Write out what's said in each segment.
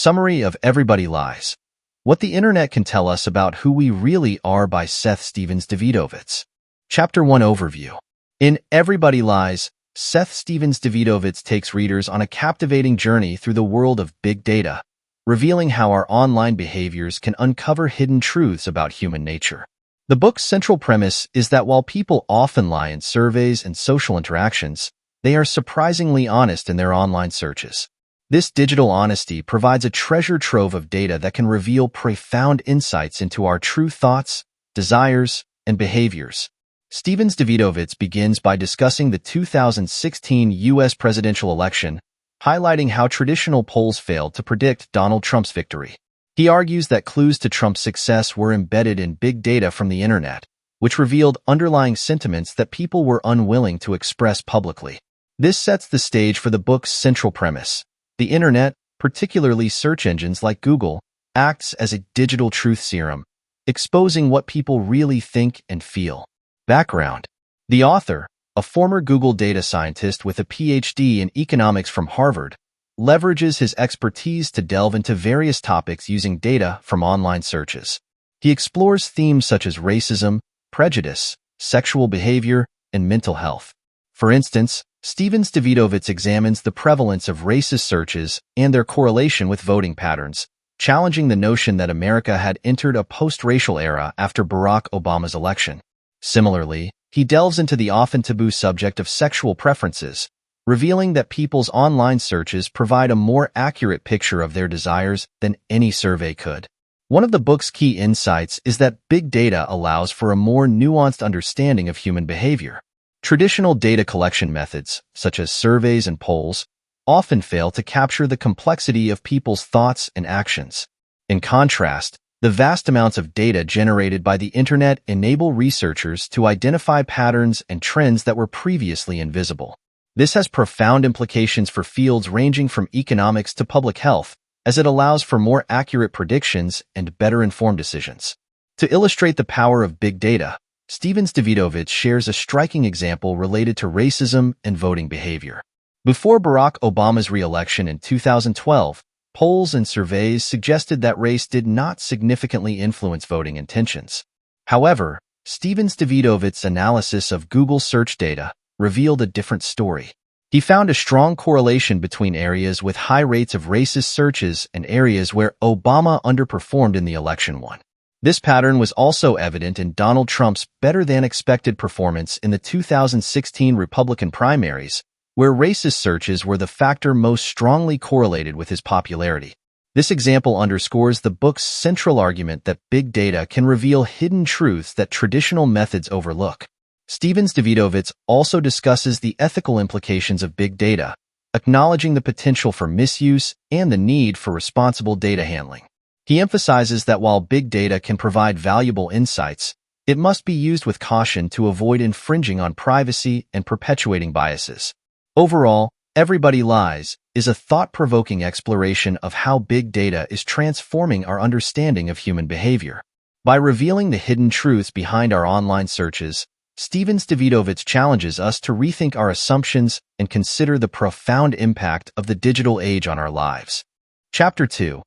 Summary of Everybody Lies. What the Internet Can Tell Us About Who We Really Are by Seth Stephens-Davidowitz. Chapter 1 Overview. In Everybody Lies, Seth Stephens-Davidowitz takes readers on a captivating journey through the world of big data, revealing how our online behaviors can uncover hidden truths about human nature. The book's central premise is that while people often lie in surveys and social interactions, they are surprisingly honest in their online searches. This digital honesty provides a treasure trove of data that can reveal profound insights into our true thoughts, desires, and behaviors. Stephens-Davidowitz begins by discussing the 2016 U.S. presidential election, highlighting how traditional polls failed to predict Donald Trump's victory. He argues that clues to Trump's success were embedded in big data from the internet, which revealed underlying sentiments that people were unwilling to express publicly. This sets the stage for the book's central premise. The internet, particularly search engines like Google, acts as a digital truth serum, exposing what people really think and feel. Background. The author, a former Google data scientist with a PhD in economics from Harvard, leverages his expertise to delve into various topics using data from online searches. He explores themes such as racism, prejudice, sexual behavior, and mental health. For instance, Stephens-Davidowitz examines the prevalence of racist searches and their correlation with voting patterns, challenging the notion that America had entered a post-racial era after Barack Obama's election. Similarly, he delves into the often taboo subject of sexual preferences, revealing that people's online searches provide a more accurate picture of their desires than any survey could. One of the book's key insights is that big data allows for a more nuanced understanding of human behavior. Traditional data collection methods, such as surveys and polls, often fail to capture the complexity of people's thoughts and actions. In contrast, the vast amounts of data generated by the internet enable researchers to identify patterns and trends that were previously invisible. This has profound implications for fields ranging from economics to public health, as it allows for more accurate predictions and better-informed decisions. To illustrate the power of big data, Stephens-Davidowitz shares a striking example related to racism and voting behavior. Before Barack Obama's re-election in 2012, polls and surveys suggested that race did not significantly influence voting intentions. However, Stephens-Davidowitz's analysis of Google search data revealed a different story. He found a strong correlation between areas with high rates of racist searches and areas where Obama underperformed in the election won. This pattern was also evident in Donald Trump's better-than-expected performance in the 2016 Republican primaries, where racist searches were the factor most strongly correlated with his popularity. This example underscores the book's central argument that big data can reveal hidden truths that traditional methods overlook. Stephens-Davidowitz also discusses the ethical implications of big data, acknowledging the potential for misuse and the need for responsible data handling. He emphasizes that while big data can provide valuable insights, it must be used with caution to avoid infringing on privacy and perpetuating biases. Overall, Everybody Lies is a thought-provoking exploration of how big data is transforming our understanding of human behavior. By revealing the hidden truths behind our online searches, Stephens-Davidowitz challenges us to rethink our assumptions and consider the profound impact of the digital age on our lives. Chapter 2.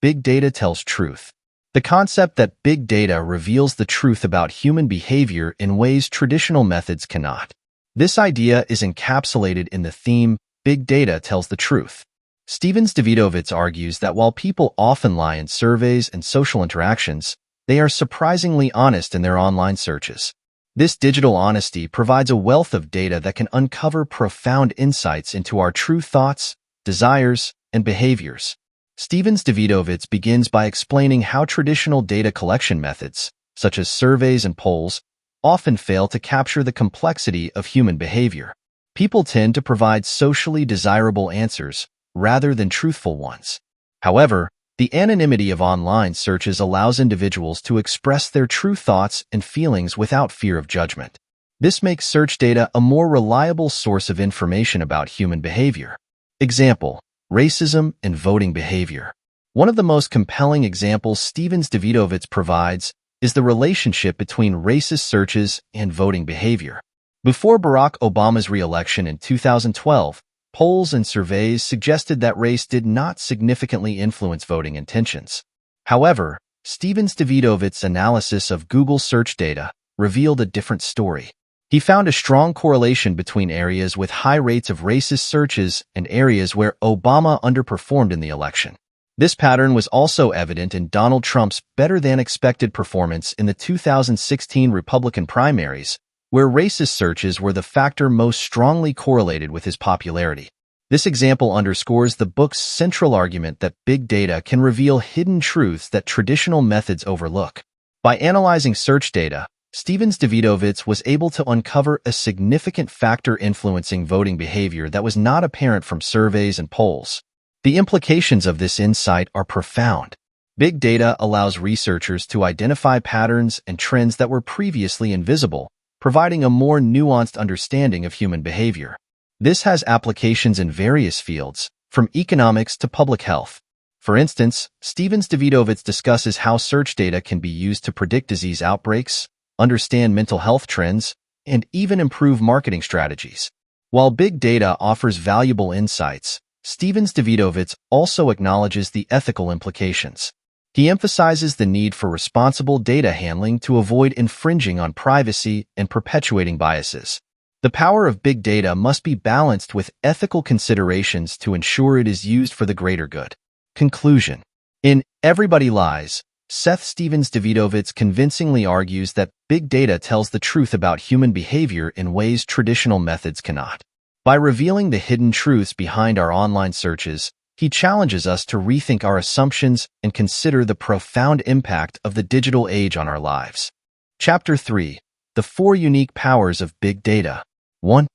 Big Data Tells Truth. The concept that big data reveals the truth about human behavior in ways traditional methods cannot. This idea is encapsulated in the theme, Big Data Tells the Truth. Stephens-Davidowitz argues that while people often lie in surveys and social interactions, they are surprisingly honest in their online searches. This digital honesty provides a wealth of data that can uncover profound insights into our true thoughts, desires, and behaviors. Stephens-Davidowitz begins by explaining how traditional data collection methods, such as surveys and polls, often fail to capture the complexity of human behavior. People tend to provide socially desirable answers rather than truthful ones. However, the anonymity of online searches allows individuals to express their true thoughts and feelings without fear of judgment. This makes search data a more reliable source of information about human behavior. Example: racism and voting behavior. One of the most compelling examples Stephens-Davidowitz provides is the relationship between racist searches and voting behavior. Before Barack Obama's re-election in 2012, polls and surveys suggested that race did not significantly influence voting intentions. However, Stephens-Davidowitz's analysis of Google search data revealed a different story. He found a strong correlation between areas with high rates of racist searches and areas where Obama underperformed in the election. This pattern was also evident in Donald Trump's better-than-expected performance in the 2016 Republican primaries, where racist searches were the factor most strongly correlated with his popularity. This example underscores the book's central argument that big data can reveal hidden truths that traditional methods overlook. By analyzing search data, Stephens-Davidowitz was able to uncover a significant factor influencing voting behavior that was not apparent from surveys and polls. The implications of this insight are profound. Big data allows researchers to identify patterns and trends that were previously invisible, providing a more nuanced understanding of human behavior. This has applications in various fields, from economics to public health. For instance, Stephens-Davidowitz discusses how search data can be used to predict disease outbreaks, understand mental health trends, and even improve marketing strategies. While big data offers valuable insights, Stephens-Davidowitz also acknowledges the ethical implications. He emphasizes the need for responsible data handling to avoid infringing on privacy and perpetuating biases. The power of big data must be balanced with ethical considerations to ensure it is used for the greater good. Conclusion. In Everybody Lies, Seth Stephens-Davidowitz convincingly argues that big data tells the truth about human behavior in ways traditional methods cannot. By revealing the hidden truths behind our online searches, he challenges us to rethink our assumptions and consider the profound impact of the digital age on our lives. Chapter 3. The 4 Unique Powers of Big Data. 1.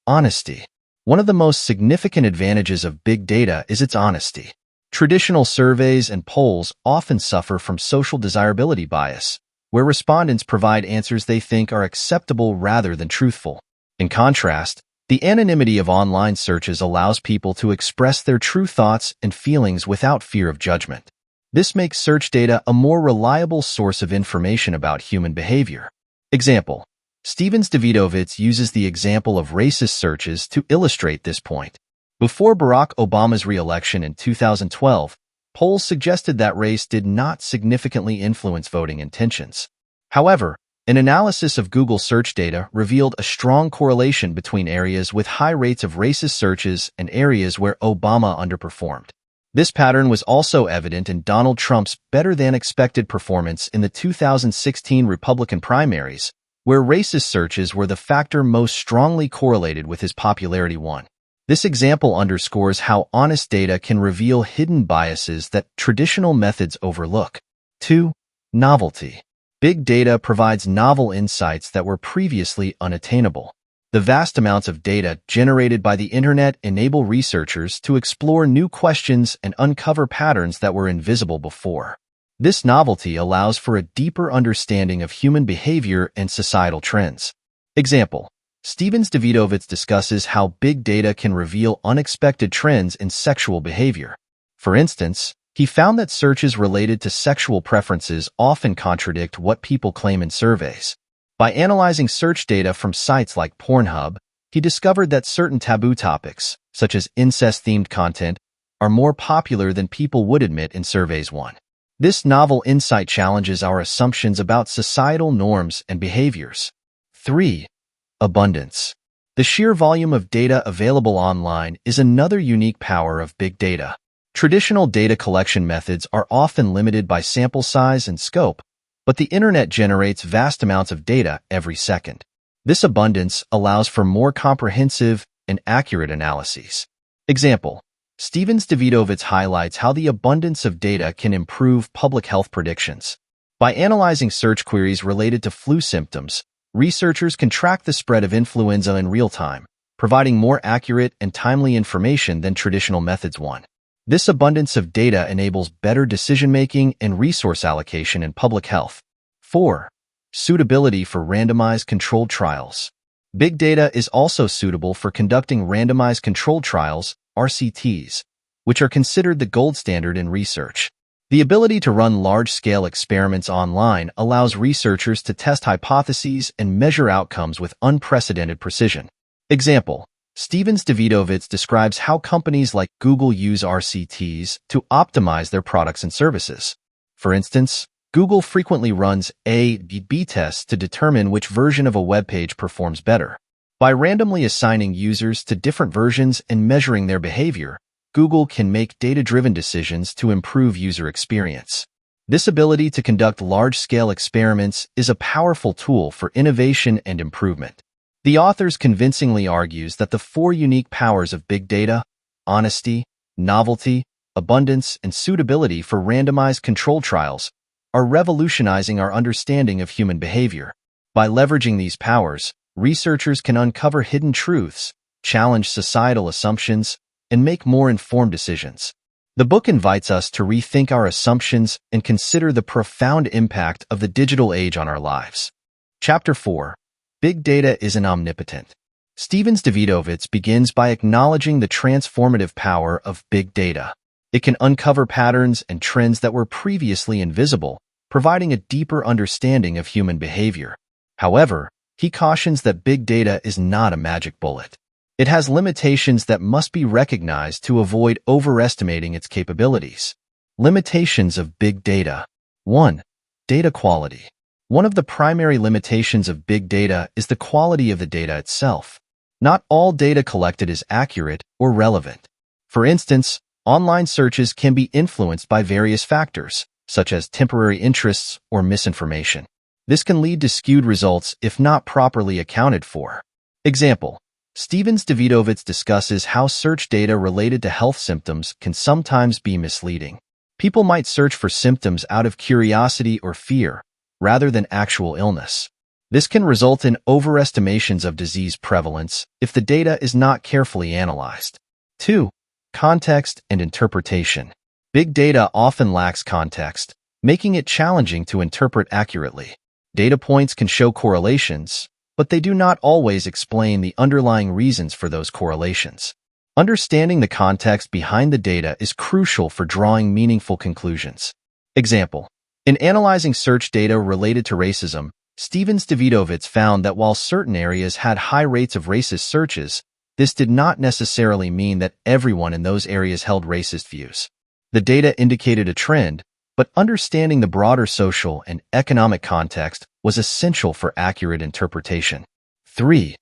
Honesty. One of the most significant advantages of big data is its honesty. Traditional surveys and polls often suffer from social desirability bias, where respondents provide answers they think are acceptable rather than truthful. In contrast, the anonymity of online searches allows people to express their true thoughts and feelings without fear of judgment. This makes search data a more reliable source of information about human behavior. Example. Stephens-Davidowitz uses the example of racist searches to illustrate this point. Before Barack Obama's re-election in 2012, polls suggested that race did not significantly influence voting intentions. However, an analysis of Google search data revealed a strong correlation between areas with high rates of racist searches and areas where Obama underperformed. This pattern was also evident in Donald Trump's better-than-expected performance in the 2016 Republican primaries, where racist searches were the factor most strongly correlated with his popularity. This example underscores how honest data can reveal hidden biases that traditional methods overlook. 2. Novelty. Big data provides novel insights that were previously unattainable. The vast amounts of data generated by the internet enable researchers to explore new questions and uncover patterns that were invisible before. This novelty allows for a deeper understanding of human behavior and societal trends. Example. Stephens-Davidowitz discusses how big data can reveal unexpected trends in sexual behavior. For instance, he found that searches related to sexual preferences often contradict what people claim in surveys. By analyzing search data from sites like Pornhub, he discovered that certain taboo topics, such as incest-themed content, are more popular than people would admit in surveys. This novel insight challenges our assumptions about societal norms and behaviors. 3. Abundance. The sheer volume of data available online is another unique power of big data. Traditional data collection methods are often limited by sample size and scope, but the internet generates vast amounts of data every second. This abundance allows for more comprehensive and accurate analyses. Example. Stephens-Davidowitz highlights how the abundance of data can improve public health predictions. By analyzing search queries related to flu symptoms, researchers can track the spread of influenza in real time, providing more accurate and timely information than traditional methods. This abundance of data enables better decision-making and resource allocation in public health. 4. Suitability for randomized controlled trials. Big data is also suitable for conducting randomized controlled trials, RCTs, which are considered the gold standard in research. The ability to run large-scale experiments online allows researchers to test hypotheses and measure outcomes with unprecedented precision. Example. Stephens-Davidowitz describes how companies like Google use RCTs to optimize their products and services. For instance, Google frequently runs A/B tests to determine which version of a web page performs better. By randomly assigning users to different versions and measuring their behavior, Google can make data-driven decisions to improve user experience. This ability to conduct large-scale experiments is a powerful tool for innovation and improvement. The authors convincingly argues that the four unique powers of big data, honesty, novelty, abundance, and suitability for randomized control trials, are revolutionizing our understanding of human behavior. By leveraging these powers, researchers can uncover hidden truths, challenge societal assumptions, and make more informed decisions. The book invites us to rethink our assumptions and consider the profound impact of the digital age on our lives. Chapter 4. Big Data Isn't Omnipotent. Stephens-Davidowitz begins by acknowledging the transformative power of big data. It can uncover patterns and trends that were previously invisible, providing a deeper understanding of human behavior. However, he cautions that big data is not a magic bullet. It has limitations that must be recognized to avoid overestimating its capabilities. Limitations of big data. 1. Data quality. One of the primary limitations of big data is the quality of the data itself. Not all data collected is accurate or relevant. For instance, online searches can be influenced by various factors, such as temporary interests or misinformation. This can lead to skewed results if not properly accounted for. Example: Stephens-Davidowitz discusses how search data related to health symptoms can sometimes be misleading. People might search for symptoms out of curiosity or fear, rather than actual illness. This can result in overestimations of disease prevalence if the data is not carefully analyzed. 2. Context and interpretation. Big data often lacks context, making it challenging to interpret accurately. Data points can show correlations, but they do not always explain the underlying reasons for those correlations. Understanding the context behind the data is crucial for drawing meaningful conclusions. Example: in analyzing search data related to racism, Stephens-Davidowitz found that while certain areas had high rates of racist searches, this did not necessarily mean that everyone in those areas held racist views. The data indicated a trend, but understanding the broader social and economic context was essential for accurate interpretation. 3.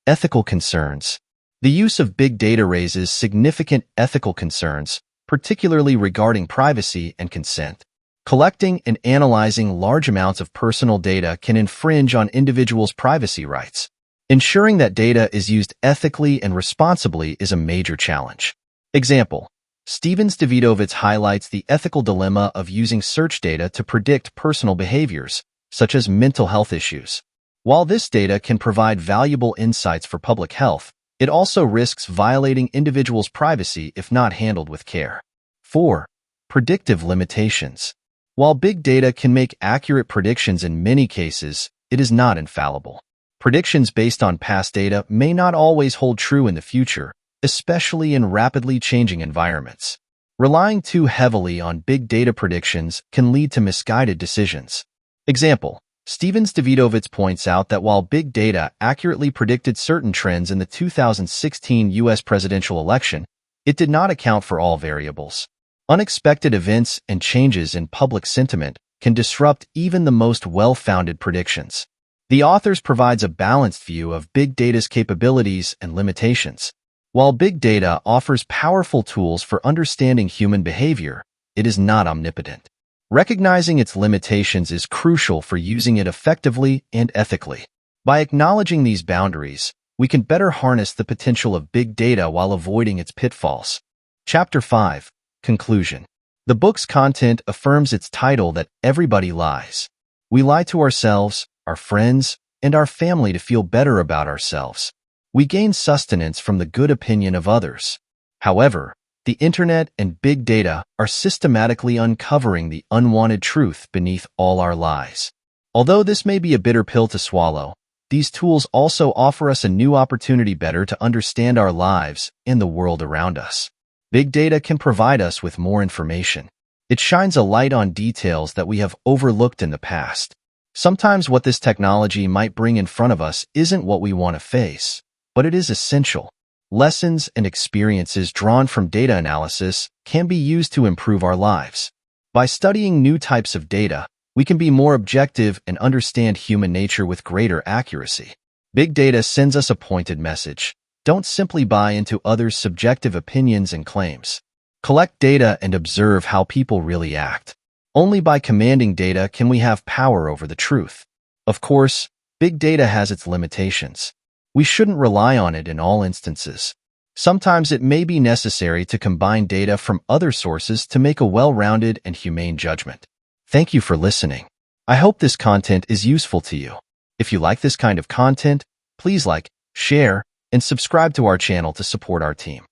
Ethical concerns. The use of big data raises significant ethical concerns, particularly regarding privacy and consent. Collecting and analyzing large amounts of personal data can infringe on individuals' privacy rights. Ensuring that data is used ethically and responsibly is a major challenge. Example: Stephens-Davidowitz highlights the ethical dilemma of using search data to predict personal behaviors, such as mental health issues. While this data can provide valuable insights for public health, it also risks violating individuals' privacy if not handled with care. 4. Predictive limitations. While big data can make accurate predictions in many cases, it is not infallible. Predictions based on past data may not always hold true in the future, especially in rapidly changing environments. Relying too heavily on big data predictions can lead to misguided decisions. Example: Stephens-Davidowitz points out that while big data accurately predicted certain trends in the 2016 U.S. presidential election, it did not account for all variables. Unexpected events and changes in public sentiment can disrupt even the most well-founded predictions. The authors provides a balanced view of big data's capabilities and limitations. While big data offers powerful tools for understanding human behavior, it is not omnipotent. Recognizing its limitations is crucial for using it effectively and ethically. By acknowledging these boundaries, we can better harness the potential of big data while avoiding its pitfalls. Chapter 5. Conclusion. The book's content affirms its title that everybody lies. We lie to ourselves, our friends, and our family to feel better about ourselves. We gain sustenance from the good opinion of others. However, the internet and big data are systematically uncovering the unwanted truth beneath all our lies. Although this may be a bitter pill to swallow, these tools also offer us a new opportunity better to understand our lives and the world around us. Big data can provide us with more information. It shines a light on details that we have overlooked in the past. Sometimes what this technology might bring in front of us isn't what we want to face, but it is essential. lessons, and experiences drawn from data analysis can be used to improve our lives. By studying new types of data, we can be more objective and understand human nature with greater accuracy. Big data sends us a pointed message. Don't simply buy into others' subjective opinions and claims. Collect data and observe how people really act. Only by commanding data can we have power over the truth. Of course, big data has its limitations. We shouldn't rely on it in all instances. Sometimes it may be necessary to combine data from other sources to make a well-rounded and humane judgment. Thank you for listening. I hope this content is useful to you. If you like this kind of content, please like, share, and subscribe to our channel to support our team.